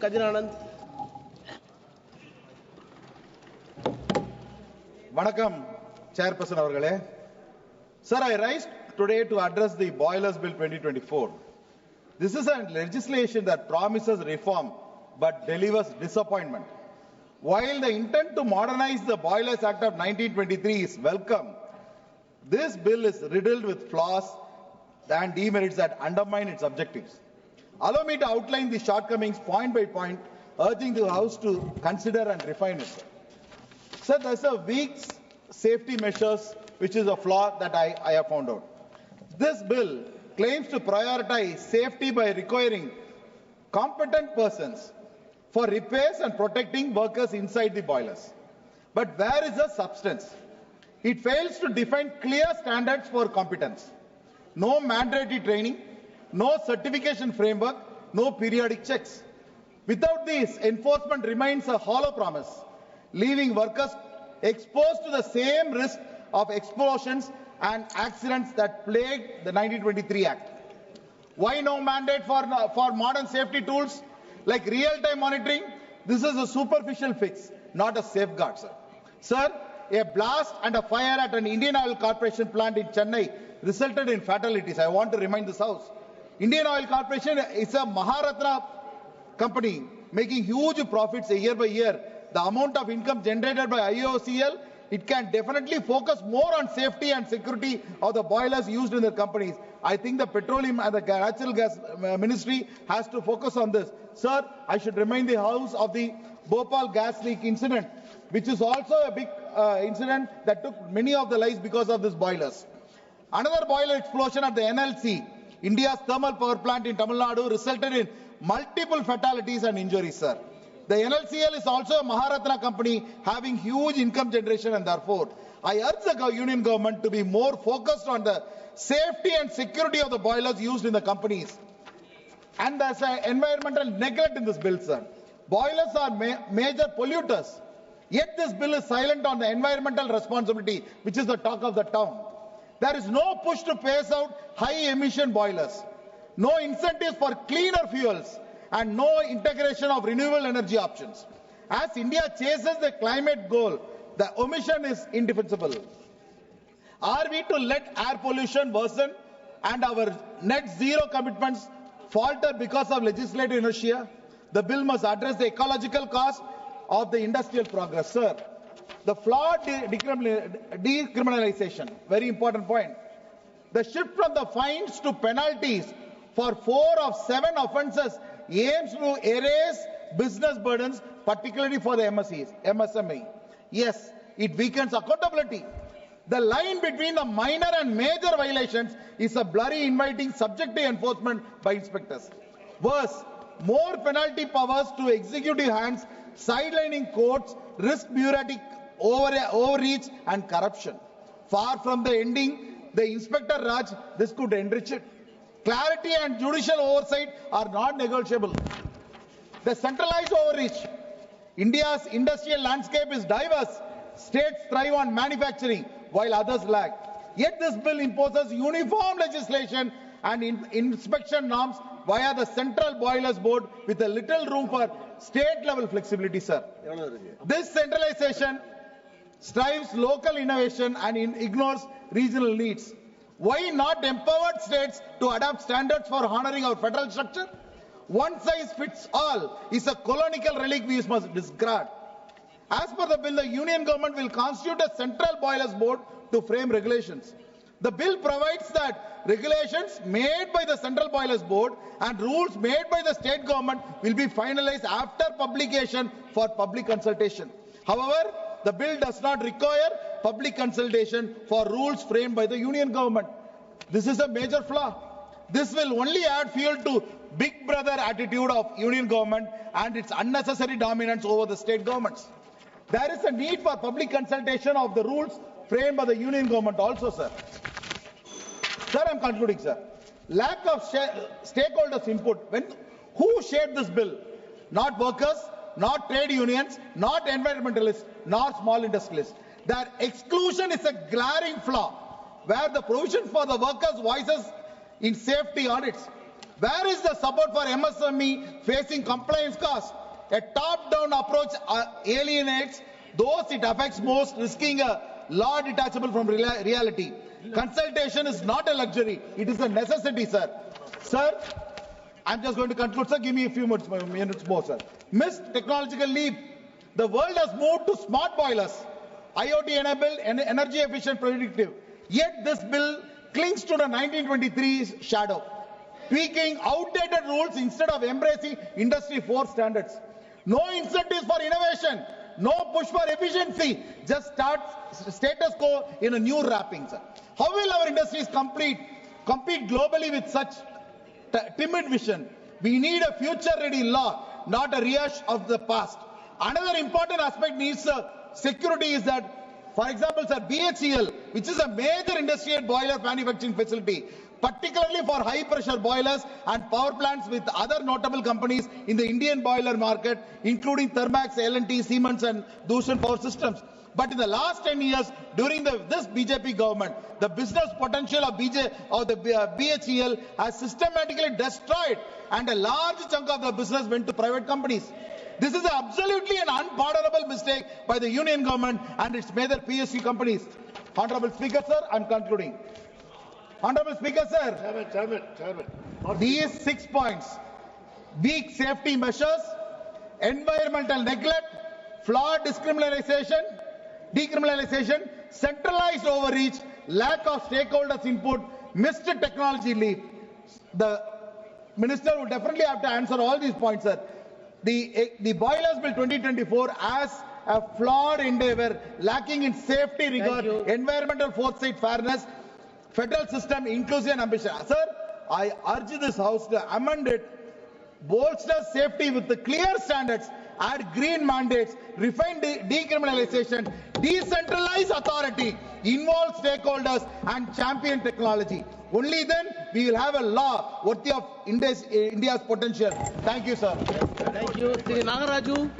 Kajiranand. Vanakkam, Chairperson avargale. Sir, I rise today to address the Boilers Bill 2024. This is a legislation that promises reform but delivers disappointment. While the intent to modernize the Boilers Act of 1923 is welcome, this bill is riddled with flaws and demerits that undermine its objectives. Allow me to outline the shortcomings point by point, urging the House to consider and refine it. Sir, there's a weak safety measures, which is a flaw that I have found out. This bill claims to prioritize safety by requiring competent persons for repairs and protecting workers inside the boilers. But where is the substance? It fails to define clear standards for competence. No mandatory training, no certification framework, no periodic checks. Without this, enforcement remains a hollow promise, leaving workers exposed to the same risk of explosions and accidents that plagued the 1923 Act. Why no mandate for modern safety tools like real-time monitoring? This is a superficial fix, not a safeguard, sir. Sir, a blast and a fire at an Indian Oil Corporation plant in Chennai resulted in fatalities. I want to remind this House. Indian Oil Corporation is a Maharatna company making huge profits year by year. The amount of income generated by IOCL, it can definitely focus more on safety and security of the boilers used in their companies. I think the Petroleum and the Natural Gas Ministry has to focus on this. Sir, I should remind the House of the Bhopal gas leak incident, which is also a big incident that took many of the lives because of these boilers. Another boiler explosion at the NLC, India's thermal power plant in Tamil Nadu, resulted in multiple fatalities and injuries, sir. The NLCL is also a Maharatna company having huge income generation, and therefore, I urge the union government to be more focused on the safety and security of the boilers used in the companies. And there's an environmental neglect in this bill, sir. Boilers are major polluters. Yet this bill is silent on the environmental responsibility, which is the talk of the town. There is no push to phase out high-emission boilers, no incentives for cleaner fuels, and no integration of renewable energy options. As India chases the climate goal, the omission is indefensible. Are we to let air pollution worsen and our net zero commitments falter because of legislative inertia? The bill must address the ecological cost of the industrial progress, sir. The flawed decriminalization, very important point. The shift from the fines to penalties for 4 of 7 offences aims to erase business burdens, particularly for the MSME. Yes, it weakens accountability. The line between the minor and major violations is a blurry, inviting subjective enforcement by inspectors. Worse, more penalty powers to executive hands, sidelining courts, risk bureaucratic overreach and corruption. Far from the ending the Inspector Raj, this could enrich it. Clarity and judicial oversight are not negotiable. The centralized overreach. India's industrial landscape is diverse. States thrive on manufacturing while others lag. Yet this bill imposes uniform legislation and inspection norms via the Central Boilers Board with a little room for state-level flexibility, sir. This centralization strives local innovation and ignores regional needs. Why not empower states to adopt standards for honoring our federal structure? One size fits all is a colonial relic we must discard. As per the bill, the union government will constitute a Central Boilers Board to frame regulations. The bill provides that regulations made by the Central Boilers Board and rules made by the state government will be finalized after publication for public consultation. However, the bill does not require public consultation for rules framed by the union government. This is a major flaw. This will only add fuel to big brother attitude of union government and its unnecessary dominance over the state governments. There is a need for public consultation of the rules framed by the union government also, sir. Sir, I am concluding, sir. Lack of stakeholders' input. Who shaped this bill? Not workers, not trade unions, not environmentalists, nor small industrialists. Their exclusion is a glaring flaw, where the provision for the workers' voices in safety audits, Where is the support for MSME facing compliance costs? A top-down approach alienates those it affects most, risking a law detachable from reality. Consultation is not a luxury; it is a necessity, sir. Sir, I'm just going to conclude, sir. Give me a few minutes more, sir. Missed technological leap. The world has moved to smart boilers, IoT-enabled, energy efficient, predictive. Yet this bill clings to the 1923 shadow, tweaking outdated rules instead of embracing Industry 4 standards. No incentives for innovation, no push for efficiency, just status quo in a new wrapping, sir. How will our industries compete globally with such timid vision? We need a future-ready law, not a rehash of the past. Another important aspect needs security is that, for example, sir, BHEL, which is a major industrial boiler manufacturing facility, particularly for high-pressure boilers and power plants with other notable companies in the Indian boiler market, including Thermax, L&T, Siemens, and Dushan Power Systems. But in the last 10 years, during this BJP government, the business potential of BHEL has systematically destroyed, and a large chunk of the business went to private companies. This is absolutely an unpardonable mistake by the union government and its major PSU companies. Honorable Speaker, sir, I'm concluding. Honorable Speaker, sir, Chairman. These 6 points: weak safety measures, environmental neglect, flawed decriminalization, centralized overreach, lack of stakeholders' input, missed technology leap. The Minister will definitely have to answer all these points, sir. The Boilers Bill 2024 as a flawed endeavor, lacking in safety regard, environmental foresight, fairness, federal system, inclusion and ambition. Sir, I urge this House to amend it, bolster safety with the clear standards, add green mandates, refine decriminalization, decentralize authority, involve stakeholders and champion technology. Only then we will have a law worthy of India's potential. Thank you, sir. Thank you, Sri Nagaraju.